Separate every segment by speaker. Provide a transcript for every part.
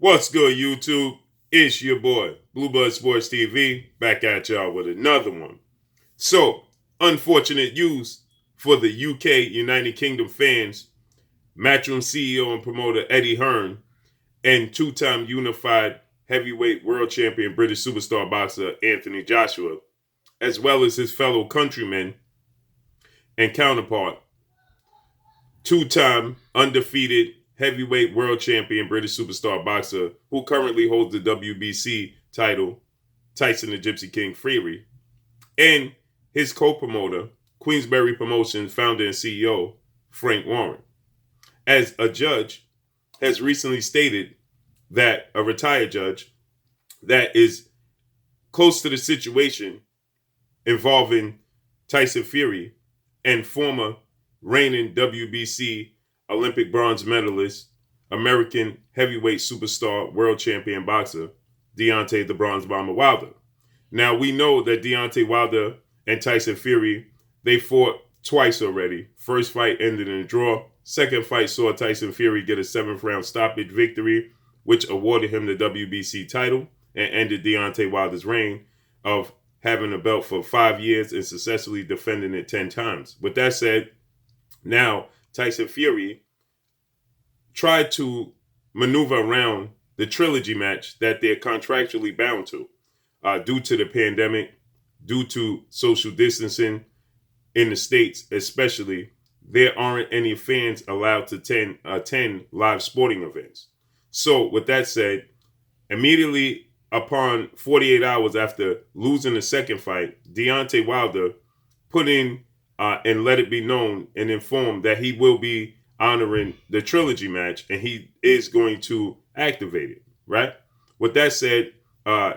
Speaker 1: What's good, YouTube? It's your boy, Bluebird Sports TV, back at y'all with another one. So, unfortunate news for the UK United Kingdom fans. Matchroom CEO and promoter Eddie Hearn and two-time unified heavyweight world champion British superstar boxer Anthony Joshua, as well as his fellow countryman and counterpart, two-time undefeated heavyweight world champion British superstar boxer who currently holds the WBC title, Tyson the Gypsy King Fury, and his co-promoter, Queensberry Promotions founder and CEO, Frank Warren, as a judge has recently stated that a retired judge that is close to the situation involving Tyson Fury and former reigning WBC Olympic bronze medalist, American heavyweight superstar, world champion boxer, Deontay the Bronze Bomber Wilder. Now, we know that Deontay Wilder and Tyson Fury, they fought twice already. First fight ended in a draw. Second fight saw Tyson Fury get a 7th round stoppage victory, which awarded him the WBC title and ended Deontay Wilder's reign of having a belt for 5 years and successfully defending it 10 times. With that said, now Tyson Fury tried to maneuver around the Trilogy match that they're contractually bound to due to the pandemic, due to social distancing in the States especially. There aren't any fans allowed to attend live sporting events. So with that said, immediately upon 48 hours after losing the second fight, Deontay Wilder put in and let it be known and informed that he will be honoring the Trilogy match and he is going to activate it, right? With that said,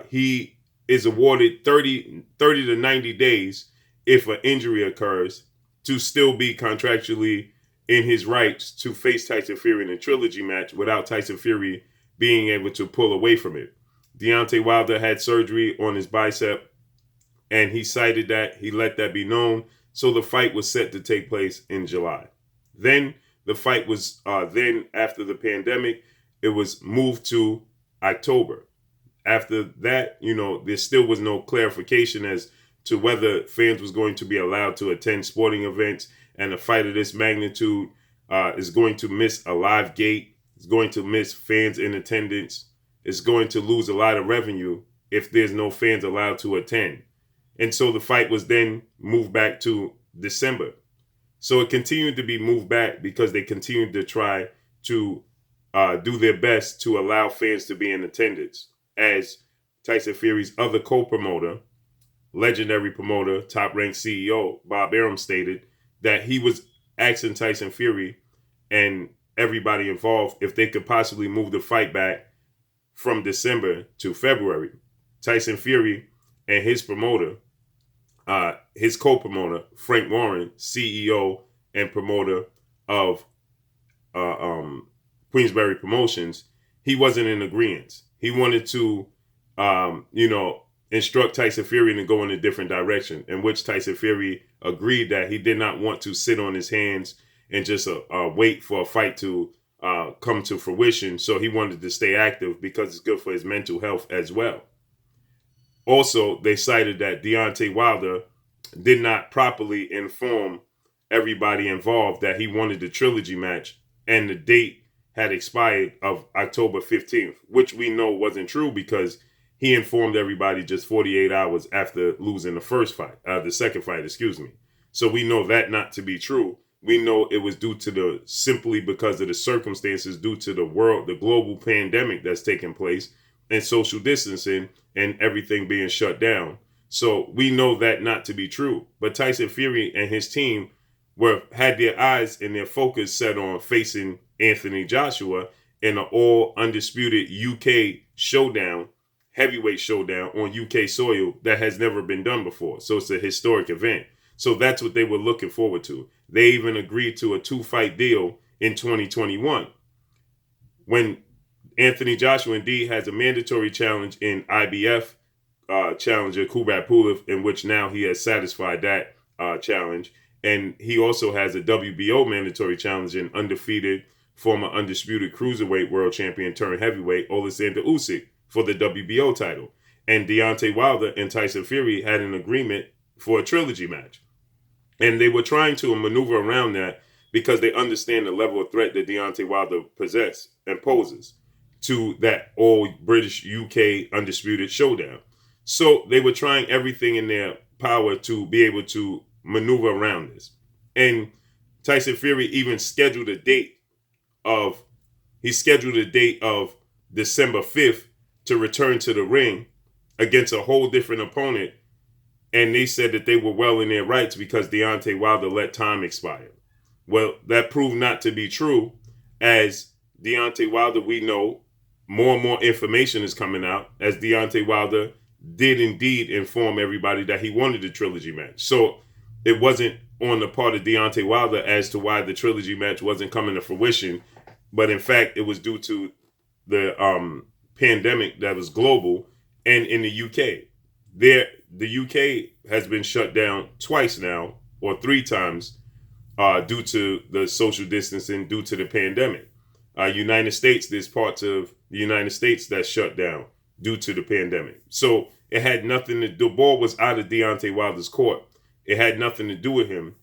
Speaker 1: he is awarded 30 to 90 days if an injury occurs to still be contractually in his rights to face Tyson Fury in a Trilogy match without Tyson Fury being able to pull away from it. Deontay Wilder had surgery on his bicep and he cited that, he let that be known. So the fight was set to take place in July. Then the fight was, then after the pandemic, it was moved to October. After that, there still was no clarification as to whether fans was going to be allowed to attend sporting events, and a fight of this magnitude is going to miss a live gate, it's going to miss fans in attendance, it's going to lose a lot of revenue if there's no fans allowed to attend. And so the fight was then moved back to December. So it continued to be moved back because they continued to try to do their best to allow fans to be in attendance. As Tyson Fury's other co-promoter, legendary promoter, top-ranked CEO, Bob Arum stated that he was asking Tyson Fury and everybody involved if they could possibly move the fight back from December to February. Tyson Fury and his promoter, his co-promoter, Frank Warren, CEO and promoter of Queensberry Promotions, he wasn't in agreement. He wanted to, instruct Tyson Fury to go in a different direction, in which Tyson Fury agreed that he did not want to sit on his hands and just wait for a fight to come to fruition. So he wanted to stay active because it's good for his mental health as well. Also, they cited that Deontay Wilder did not properly inform everybody involved that he wanted the Trilogy match, and the date had expired of October 15th, which we know wasn't true because he informed everybody just 48 hours after losing the second fight, excuse me. So we know that not to be true. We know it was due to simply because of the circumstances due to the global pandemic that's taking place and social distancing and everything being shut down. So we know that not to be true. But Tyson Fury and his team had their eyes and their focus set on facing Anthony Joshua in an all undisputed UK showdown, heavyweight showdown on UK soil that has never been done before. So it's a historic event. So that's what they were looking forward to. They even agreed to a 2-fight deal in 2021 when Anthony Joshua indeed has a mandatory challenge in IBF challenger Kubrat Pulev, in which now he has satisfied that challenge. And he also has a WBO mandatory challenge in undefeated former undisputed cruiserweight world champion turned heavyweight Alexander Usyk for the WBO title. And Deontay Wilder and Tyson Fury had an agreement for a trilogy match. And they were trying to maneuver around that because they understand the level of threat that Deontay Wilder possesses and poses to that all British UK undisputed showdown. So they were trying everything in their power to be able to maneuver around this. And Tyson Fury even scheduled a date of December 5th to return to the ring against a whole different opponent. And they said that they were well in their rights because Deontay Wilder let time expire. Well, that proved not to be true, as Deontay Wilder, we know, more and more information is coming out, as Deontay Wilder did indeed inform everybody that he wanted a trilogy match. So it wasn't on the part of Deontay Wilder as to why the trilogy match wasn't coming to fruition, but in fact, it was due to the pandemic that was global. And in the UK, the UK has been shut down twice now, or 3 times, due to the social distancing, due to the pandemic. United States, there's parts of the United States that's shut down due to the pandemic. So it had nothing to do, the ball was out of Deontay Wilder's court. It had nothing to do with him.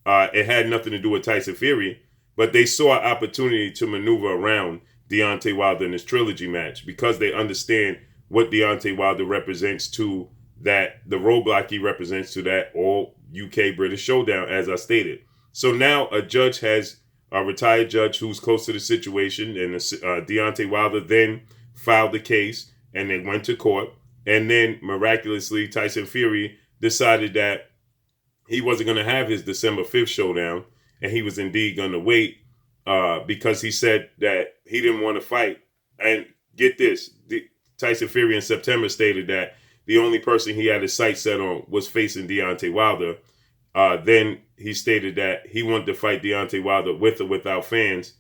Speaker 1: It had nothing to do with Tyson Fury, but they saw an opportunity to maneuver around Deontay Wilder in this trilogy match because they understand what Deontay Wilder represents to that, the roadblock he represents to that all UK British showdown, as I stated. So now a judge has a retired judge who's close to the situation, and Deontay Wilder then filed the case, and they went to court, and then miraculously Tyson Fury decided that he wasn't going to have his December 5th showdown, and he was indeed going to wait because he said that he didn't want to fight. And get this, Tyson Fury in September stated that the only person he had his sights set on was facing Deontay Wilder. Then he stated that he wanted to fight Deontay Wilder with or without fans.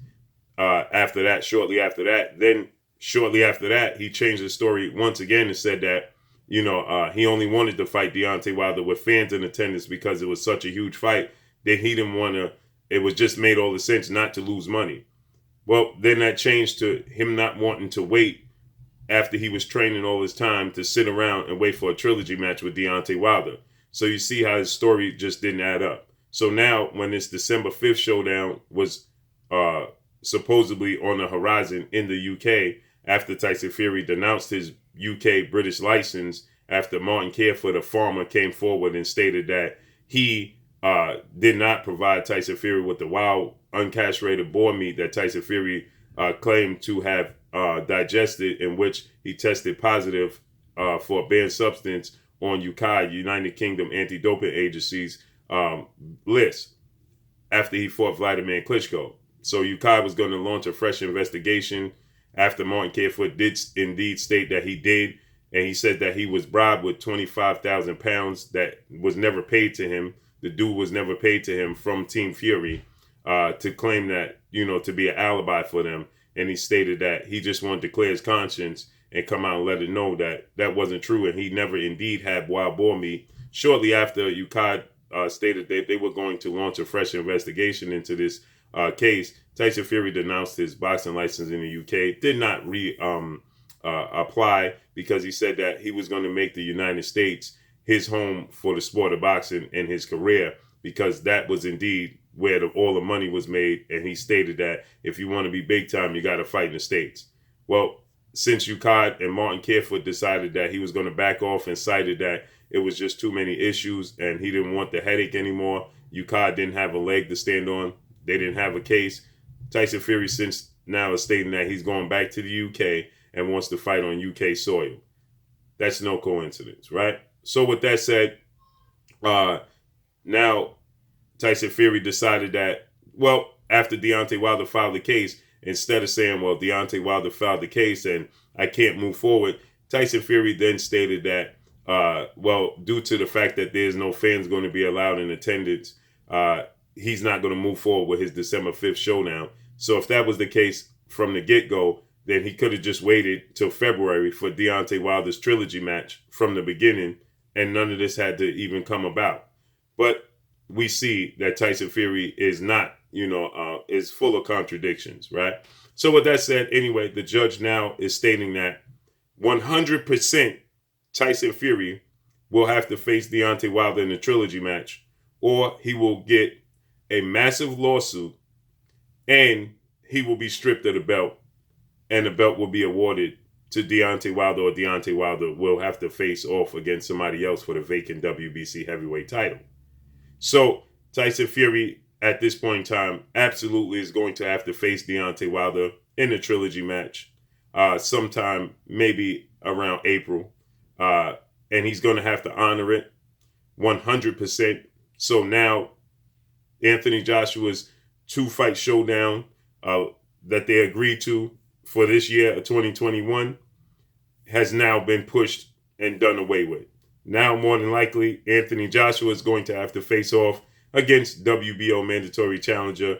Speaker 1: Shortly after that, he changed the story once again and said that, he only wanted to fight Deontay Wilder with fans in attendance because it was such a huge fight that he didn't want to, it was just made all the sense not to lose money. Well, then that changed to him not wanting to wait after he was training all his time to sit around and wait for a trilogy match with Deontay Wilder. So you see how his story just didn't add up. So now when this December 5th showdown was supposedly on the horizon in the UK, after Tyson Fury denounced his UK British license, after Martin Carefoot, a farmer, came forward and stated that he did not provide Tyson Fury with the wild, uncastrated boar meat that Tyson Fury claimed to have digested, in which he tested positive for a banned substance on UKAI, United Kingdom Anti-Doping Agency's list, after he fought Vladimir Klitschko. So UKAI was going to launch a fresh investigation after Martin Carefoot did indeed state that he did, and he said that he was bribed with £25,000 that was never paid to him. The dude was never paid to him from Team Fury to claim that, to be an alibi for them. And he stated that he just wanted to clear his conscience and come out and let it know that that wasn't true, and he never indeed had wild boar meat. Shortly after UKAI stated that they were going to launch a fresh investigation into this case, Tyson Fury denounced his boxing license in the UK, did not apply because he said that he was going to make the United States his home for the sport of boxing and his career, because that was indeed where all the money was made. And he stated that if you want to be big time, you got to fight in the States. Well, since UKAI and Martin Carefoot decided that he was going to back off and cited that it was just too many issues and he didn't want the headache anymore, UKAI didn't have a leg to stand on. They didn't have a case. Tyson Fury since now is stating that he's going back to the UK and wants to fight on UK soil. That's no coincidence, right? So with that said, now Tyson Fury decided that, after Deontay Wilder filed the case, instead of saying, Deontay Wilder filed the case and I can't move forward, Tyson Fury then stated that, due to the fact that there's no fans going to be allowed in attendance, he's not going to move forward with his December 5th showdown. So if that was the case from the get-go, then he could have just waited till February for Deontay Wilder's trilogy match from the beginning, and none of this had to even come about. But we see that Tyson Fury is not is full of contradictions, right? So with that said, anyway, the judge now is stating that 100% Tyson Fury will have to face Deontay Wilder in the trilogy match, or he will get a massive lawsuit and he will be stripped of the belt, and the belt will be awarded to Deontay Wilder, or Deontay Wilder will have to face off against somebody else for the vacant WBC heavyweight title. So Tyson Fury at this point in time absolutely is going to have to face Deontay Wilder in the trilogy match sometime maybe around April. And he's going to have to honor it 100%. So now Anthony Joshua's 2-fight showdown that they agreed to for this year of 2021 has now been pushed and done away with. Now, more than likely, Anthony Joshua is going to have to face off against WBO mandatory challenger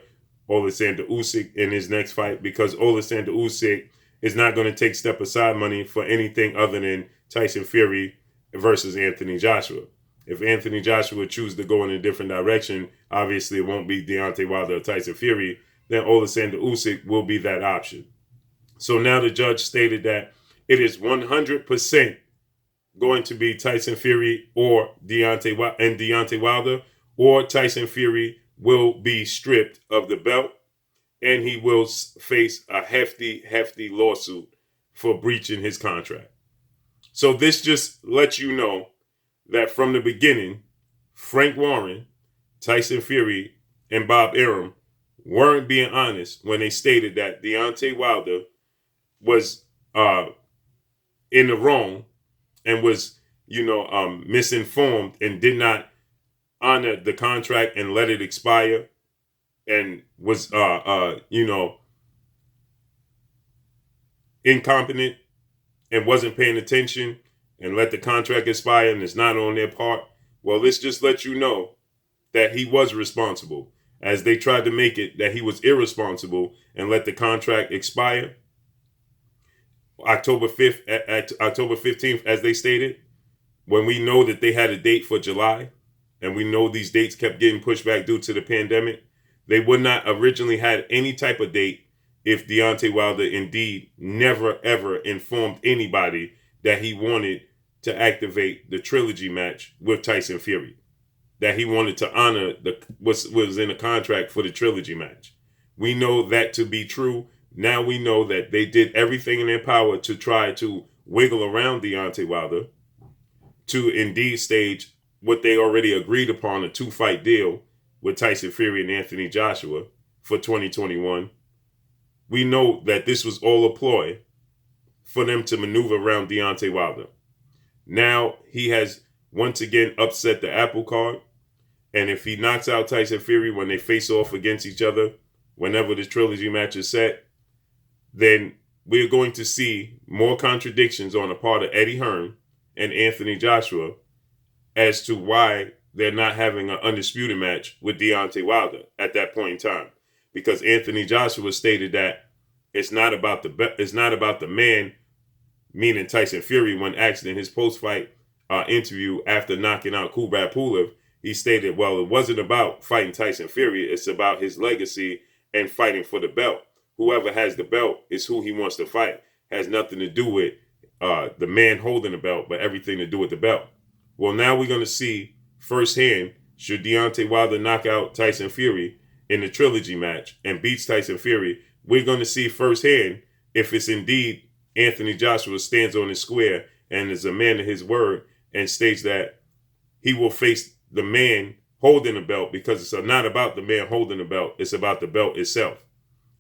Speaker 1: Oleksandr Usyk in his next fight, because Oleksandr Usyk is not going to take step-aside money for anything other than Tyson Fury versus Anthony Joshua. If Anthony Joshua chooses to go in a different direction, obviously it won't be Deontay Wilder or Tyson Fury, then Oleksandr Usyk will be that option. So now the judge stated that it is 100% going to be Tyson Fury or Deontay Wilder, or Tyson Fury will be stripped of the belt and he will face a hefty lawsuit for breaching his contract. So this just lets you know that from the beginning, Frank Warren, Tyson Fury, and Bob Arum weren't being honest when they stated that Deontay Wilder was in the wrong and was, misinformed and did not honor the contract and let it expire, and was, incompetent and wasn't paying attention and let the contract expire, and it's not on their part. Well, this just lets you know that he was responsible, as they tried to make it that he was irresponsible and let the contract expire. October 5th, at October 15th, as they stated, when we know that they had a date for July, and we know these dates kept getting pushed back due to the pandemic, they would not originally had any type of date if Deontay Wilder indeed never ever informed anybody that he wanted to activate the trilogy match with Tyson Fury, that he wanted to honor what was in the contract for the trilogy match. We know that to be true. Now we know that they did everything in their power to try to wiggle around Deontay Wilder to indeed stage what they already agreed upon, a 2-fight deal with Tyson Fury and Anthony Joshua for 2021. We know that this was all a ploy for them to maneuver around Deontay Wilder. Now he has once again upset the apple cart, and if he knocks out Tyson Fury when they face off against each other, whenever the trilogy match is set, then we're going to see more contradictions on the part of Eddie Hearn and Anthony Joshua as to why they're not having an undisputed match with Deontay Wilder at that point in time. Because Anthony Joshua stated that it's not about the man, meaning Tyson Fury, when asked in his post-fight interview after knocking out Kubrat Pulev. He stated, well, it wasn't about fighting Tyson Fury, it's about his legacy and fighting for the belt. Whoever has the belt is who he wants to fight. Has nothing to do with the man holding the belt, but everything to do with the belt. Well, now we're going to see firsthand, should Deontay Wilder knock out Tyson Fury in the trilogy match and beats Tyson Fury, we're going to see firsthand if it's indeed Anthony Joshua stands on his square and is a man of his word and states that he will face the man holding the belt, because it's not about the man holding the belt, it's about the belt itself.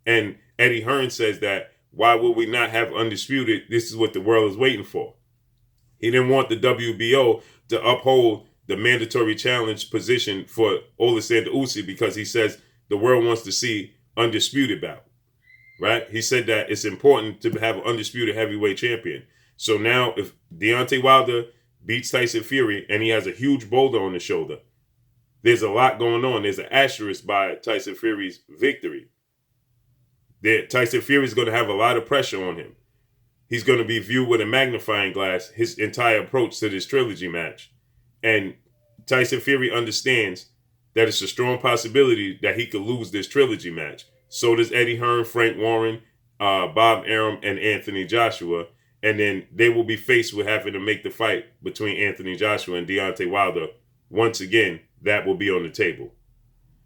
Speaker 1: And Eddie Hearn says that, why would we not have undisputed? This is what the world is waiting for. He didn't want the WBO to uphold the mandatory challenge position for Oleksandr Usyk, because he says the world wants to see undisputed bout, right? He said that it's important to have an undisputed heavyweight champion. So now if Deontay Wilder beats Tyson Fury and he has a huge boulder on his shoulder, there's a lot going on. There's an asterisk by Tyson Fury's victory. Tyson Fury is going to have a lot of pressure on him. He's going to be viewed with a magnifying glass, his entire approach to this trilogy match. And Tyson Fury understands that it's a strong possibility that he could lose this trilogy match. So does Eddie Hearn, Frank Warren, Bob Arum, and Anthony Joshua. And then they will be faced with having to make the fight between Anthony Joshua and Deontay Wilder. Once again, that will be on the table.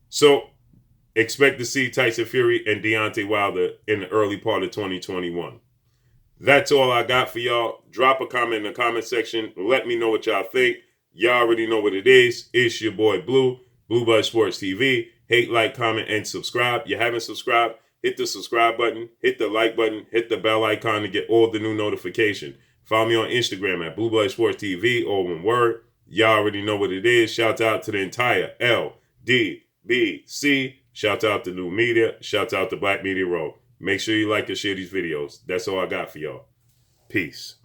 Speaker 1: So expect to see Tyson Fury and Deontay Wilder in the early part of 2021. That's all I got for y'all. Drop a comment in the comment section. Let me know what y'all think. Y'all already know what it is. It's your boy Blue, Blue Sports TV. Hate, like, comment, and subscribe. You haven't subscribed? Hit the subscribe button, hit the like button, hit the bell icon to get all the new notifications. Follow me on Instagram at Blue Sports TV, all one word. Y'all already know what it is. Shout out to the entire LDBC. Shout out to New Media. Shout out to Black Media Row. Make sure you like and share these videos. That's all I got for y'all. Peace.